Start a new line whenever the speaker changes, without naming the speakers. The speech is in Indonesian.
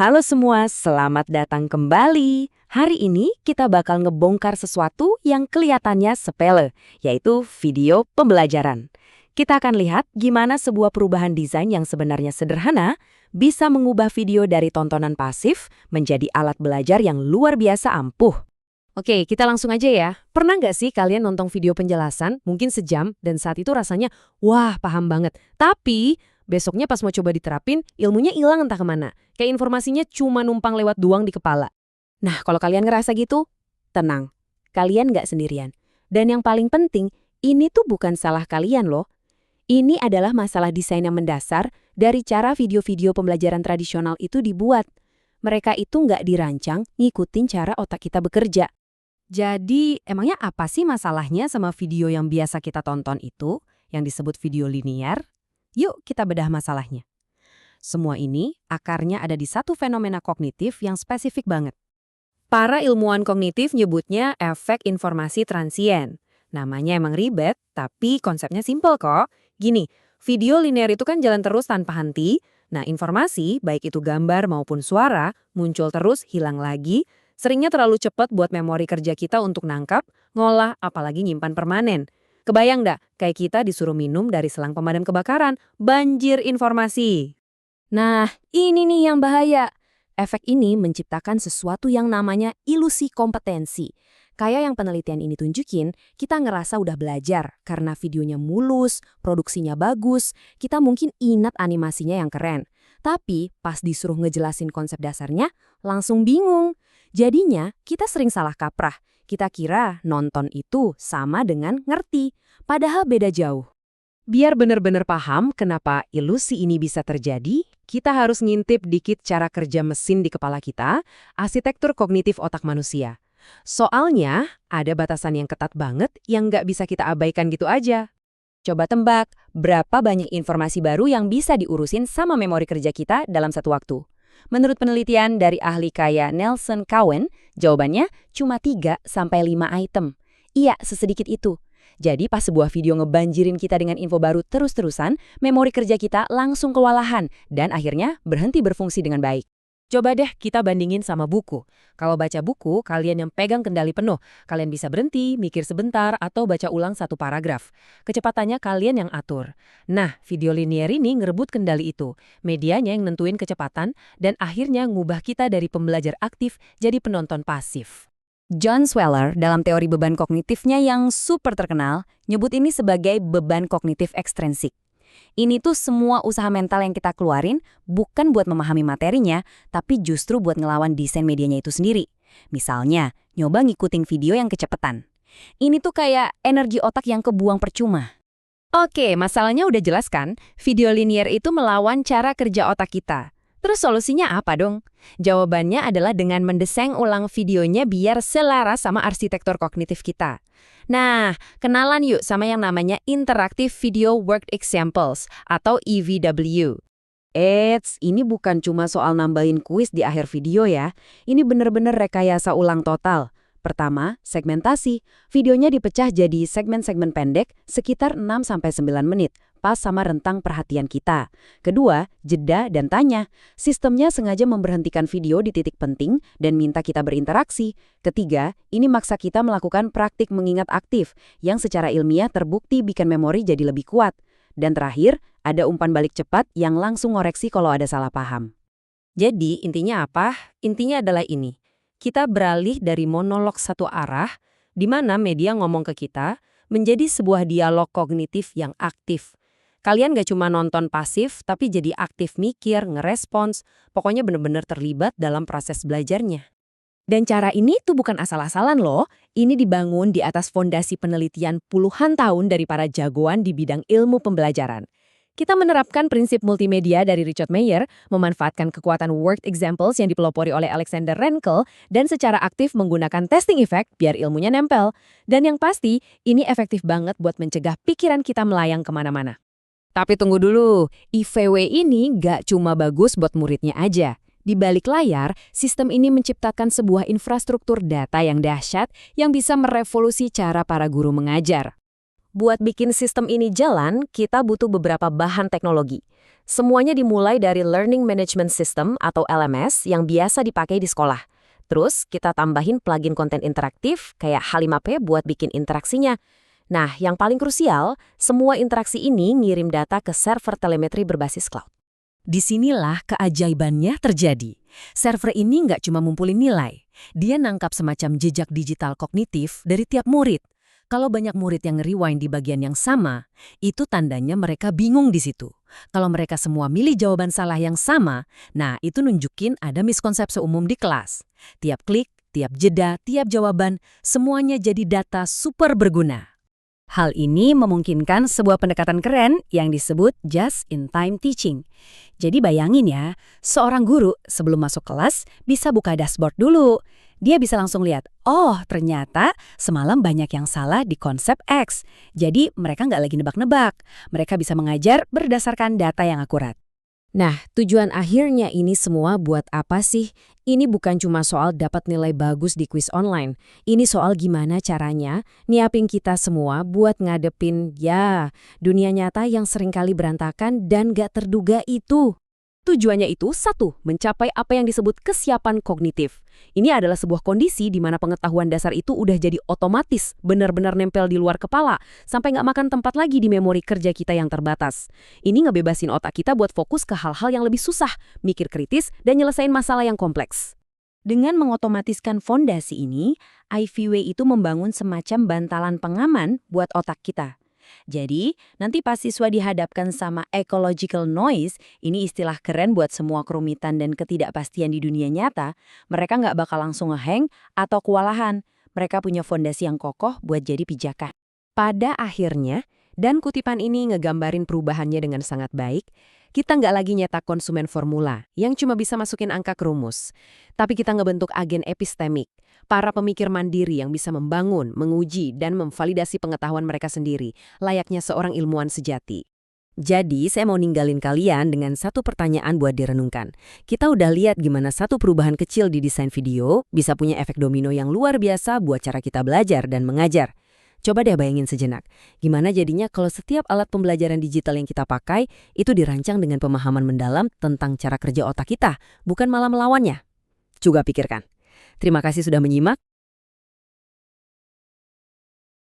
Halo semua, selamat datang kembali. Hari ini kita bakal ngebongkar sesuatu yang kelihatannya sepele, yaitu video pembelajaran. Kita akan lihat gimana sebuah perubahan desain yang sebenarnya sederhana bisa mengubah video dari tontonan pasif menjadi alat belajar yang luar biasa ampuh. Oke, kita langsung aja ya. Pernah nggak sih kalian nonton video penjelasan, mungkin sejam, dan saat itu rasanya, wah paham banget. Tapi, besoknya pas mau coba diterapin, ilmunya hilang entah kemana. Kayak informasinya cuma numpang lewat doang di kepala. Nah, kalau kalian ngerasa gitu, tenang. Kalian nggak sendirian. Dan yang paling penting, ini tuh bukan salah kalian loh. Ini adalah masalah desain yang mendasar dari cara video-video pembelajaran tradisional itu dibuat. Mereka itu nggak dirancang ngikutin cara otak kita bekerja. Jadi, emangnya apa sih masalahnya sama video yang biasa kita tonton itu, yang disebut video linear? Yuk kita bedah masalahnya. Semua ini akarnya ada di satu fenomena kognitif yang spesifik banget. Para ilmuwan kognitif nyebutnya efek informasi transien. Namanya emang ribet, tapi konsepnya simpel kok. Gini, video linear itu kan jalan terus tanpa henti. Nah, informasi, baik itu gambar maupun suara, muncul terus, hilang lagi. Seringnya terlalu cepat buat memori kerja kita untuk nangkap, ngolah, apalagi nyimpan permanen. Kebayang nggak, kayak kita disuruh minum dari selang pemadam kebakaran, banjir informasi. Nah, ini nih yang bahaya. Efek ini menciptakan sesuatu yang namanya ilusi kompetensi. Kayak yang penelitian ini tunjukin, kita ngerasa udah belajar karena videonya mulus, produksinya bagus, kita mungkin ingat animasinya yang keren. Tapi pas disuruh ngejelasin konsep dasarnya, langsung bingung. Jadinya kita sering salah kaprah. Kita kira nonton itu sama dengan ngerti, padahal beda jauh. Biar benar-benar paham kenapa ilusi ini bisa terjadi, kita harus ngintip dikit cara kerja mesin di kepala kita, arsitektur kognitif otak manusia. Soalnya, ada batasan yang ketat banget yang nggak bisa kita abaikan gitu aja. Coba tebak, berapa banyak informasi baru yang bisa diurusin sama memori kerja kita dalam satu waktu? Menurut penelitian dari ahli kayak Nelson Cowen, jawabannya cuma 3-5 item. Iya, sesedikit itu. Jadi pas sebuah video ngebanjirin kita dengan info baru terus-terusan, memori kerja kita langsung kewalahan dan akhirnya berhenti berfungsi dengan baik. Coba deh kita bandingin sama buku. Kalau baca buku, kalian yang pegang kendali penuh. Kalian bisa berhenti, mikir sebentar, atau baca ulang satu paragraf. Kecepatannya kalian yang atur. Nah, video linear ini ngerebut kendali itu. Medianya yang nentuin kecepatan, dan akhirnya ngubah kita dari pembelajar aktif jadi penonton pasif. John Sweller, dalam teori beban kognitifnya yang super terkenal, nyebut ini sebagai beban kognitif ekstrinsik. Ini tuh semua usaha mental yang kita keluarin bukan buat memahami materinya, tapi justru buat ngelawan desain medianya itu sendiri. Misalnya, nyoba ngikutin video yang kecepatan. Ini tuh kayak energi otak yang kebuang percuma. Oke, masalahnya udah jelas kan? Video linear itu melawan cara kerja otak kita. Terus solusinya apa dong? Jawabannya adalah dengan mendesain ulang videonya biar selaras sama arsitektur kognitif kita. Nah, kenalan yuk sama yang namanya Interactive Video Worked Examples atau EVW. Ini bukan cuma soal nambahin kuis di akhir video ya. Ini bener-bener rekayasa ulang total. Pertama, segmentasi. Videonya dipecah jadi segmen-segmen pendek sekitar 6-9 menit, pas sama rentang perhatian kita. Kedua, jeda dan tanya. Sistemnya sengaja memberhentikan video di titik penting dan minta kita berinteraksi. Ketiga, ini maksa kita melakukan praktik mengingat aktif, yang secara ilmiah terbukti bikin memori jadi lebih kuat. Dan terakhir, ada umpan balik cepat yang langsung ngoreksi kalau ada salah paham. Jadi, intinya apa? Intinya adalah ini. Kita beralih dari monolog satu arah, di mana media ngomong ke kita, menjadi sebuah dialog kognitif yang aktif. Kalian gak cuma nonton pasif, tapi jadi aktif mikir, ngerespons, pokoknya benar-benar terlibat dalam proses belajarnya. Dan cara ini tuh bukan asal-asalan loh, ini dibangun di atas fondasi penelitian puluhan tahun dari para jagoan di bidang ilmu pembelajaran. Kita menerapkan prinsip multimedia dari Richard Meyer, memanfaatkan kekuatan worked examples yang dipelopori oleh Alexander Renkel, dan secara aktif menggunakan testing effect biar ilmunya nempel. Dan yang pasti, ini efektif banget buat mencegah pikiran kita melayang kemana-mana. Tapi tunggu dulu, IVW ini nggak cuma bagus buat muridnya aja. Di balik layar, sistem ini menciptakan sebuah infrastruktur data yang dahsyat yang bisa merevolusi cara para guru mengajar.
Buat bikin sistem ini jalan, kita butuh beberapa bahan teknologi. Semuanya dimulai dari Learning Management System atau LMS yang biasa dipakai di sekolah. Terus kita tambahin plugin konten interaktif kayak H5P buat bikin interaksinya. Nah, yang paling krusial, semua interaksi ini ngirim data ke server telemetri berbasis cloud.
Disinilah keajaibannya terjadi. Server ini nggak cuma ngumpulin nilai, dia nangkap semacam jejak digital kognitif dari tiap murid. Kalau banyak murid yang nge-rewind di bagian yang sama, itu tandanya mereka bingung di situ. Kalau mereka semua milih jawaban salah yang sama, nah itu nunjukin ada miskonsepsi umum di kelas. Tiap klik, tiap jeda, tiap jawaban, semuanya jadi data super berguna. Hal ini memungkinkan sebuah pendekatan keren yang disebut just-in-time teaching. Jadi bayangin ya, seorang guru sebelum masuk kelas bisa buka dashboard dulu. Dia bisa langsung lihat, oh ternyata semalam banyak yang salah di konsep X. Jadi mereka nggak lagi nebak-nebak. Mereka bisa mengajar berdasarkan data yang akurat.
Nah, tujuan akhirnya ini semua buat apa sih? Ini bukan cuma soal dapat nilai bagus di kuis online. Ini soal gimana caranya nyiapin kita semua buat ngadepin, dunia nyata yang seringkali berantakan dan gak terduga itu. Tujuannya itu, satu, mencapai apa yang disebut kesiapan kognitif. Ini adalah sebuah kondisi di mana pengetahuan dasar itu udah jadi otomatis, benar-benar nempel di luar kepala, sampai nggak makan tempat lagi di memori kerja kita yang terbatas. Ini ngebebasin otak kita buat fokus ke hal-hal yang lebih susah, mikir kritis, dan nyelesain masalah yang kompleks.
Dengan mengotomatiskan fondasi ini, IVW itu membangun semacam bantalan pengaman buat otak kita. Jadi, nanti pas siswa dihadapkan sama ecological noise, ini istilah keren buat semua kerumitan dan ketidakpastian di dunia nyata, mereka nggak bakal langsung ngeheng atau kewalahan. Mereka punya fondasi yang kokoh buat jadi pijakan. Pada akhirnya, dan kutipan ini ngegambarin perubahannya dengan sangat baik, kita nggak lagi nyetak konsumen formula yang cuma bisa masukin angka ke rumus. Tapi kita ngebentuk agen epistemik, para pemikir mandiri yang bisa membangun, menguji, dan memvalidasi pengetahuan mereka sendiri, layaknya seorang ilmuwan sejati. Jadi, saya mau ninggalin kalian dengan satu pertanyaan buat direnungkan. Kita udah lihat gimana satu perubahan kecil di desain video bisa punya efek domino yang luar biasa buat cara kita belajar dan mengajar. Coba deh bayangin sejenak, gimana jadinya kalau setiap alat pembelajaran digital yang kita pakai itu dirancang dengan pemahaman mendalam tentang cara kerja otak kita, bukan malah melawannya. Juga pikirkan. Terima kasih sudah menyimak,